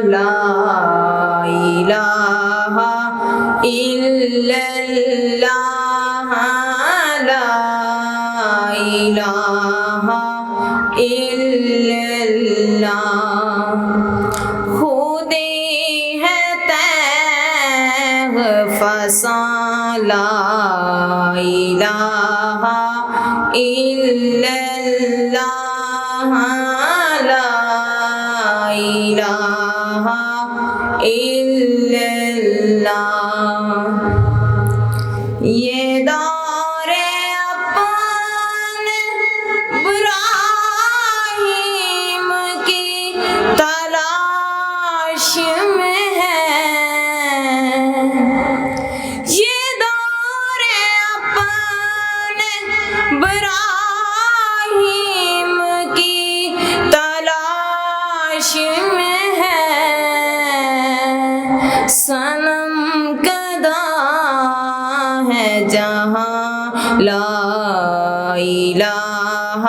لا الہ الا اللہ لا الہ الا اللہ خود ہے تیغ فساں لا الہ الا اللہ لا الہ الا اللہ یہ دور اپن ابراہیم کی تلاش میں ہے یہ دور اپن ابراہیم کی تلاش میں ہے صنم کدہ ہے جہاں لا الہ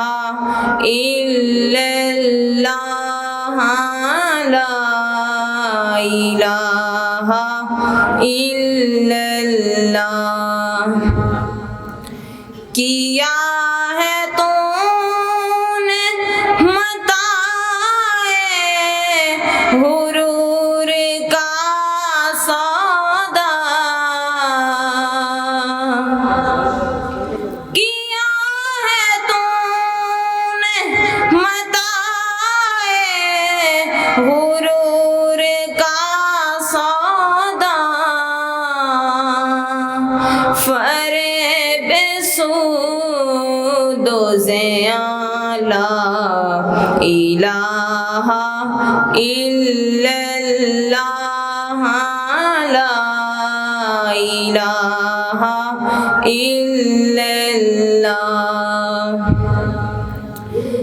الا اللہ لا الہ الا اللہ کیا ہے تو نے متاع غرور کا سودا کیا ہے تو نے متاع غرور کا سودا فریب سود و زیاں لا الہ الا اللہ لا الہ الا اللہ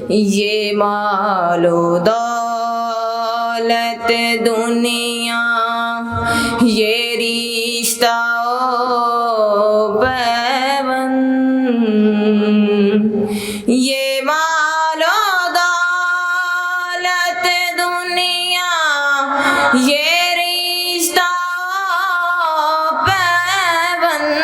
یہ مال و دولت دنیا یہ رشتہ و پیوند یہ مال و دولت دنیا یہ رشتہ و پیوند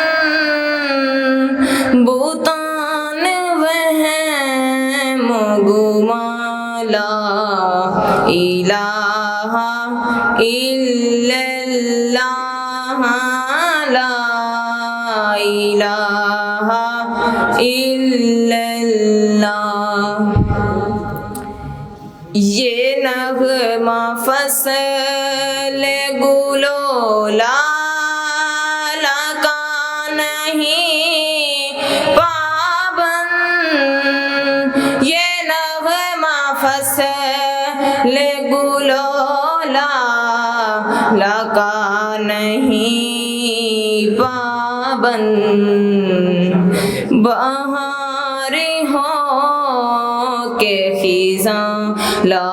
بوتان وہم گمان لا الہ الا اللہ لا الہ الا اللہ یہ نغمہ فصل گل و لالہ کا نہیں پابند یہ نغمہ فصل گل و لالہ کا نہیں پابند بہار ہو کے خزاں لا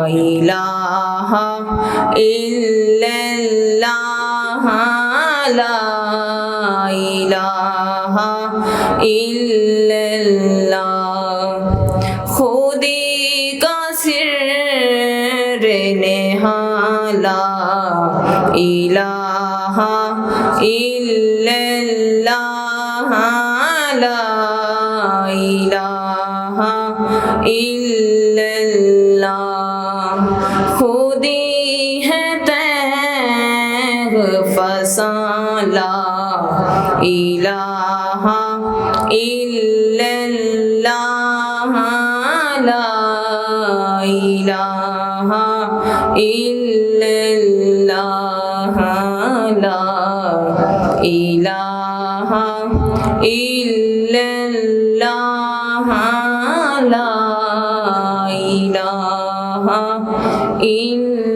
الہ الا اللہ لا الہ الا اللہ خودی کا سر نہاں لا الہ الا اللہ لا الہ الا اللہ خودی ہے تیغ فساں لا الہ الا اللہ لا الہ الا اللہ لا الہ الا اللہ لا الہ الا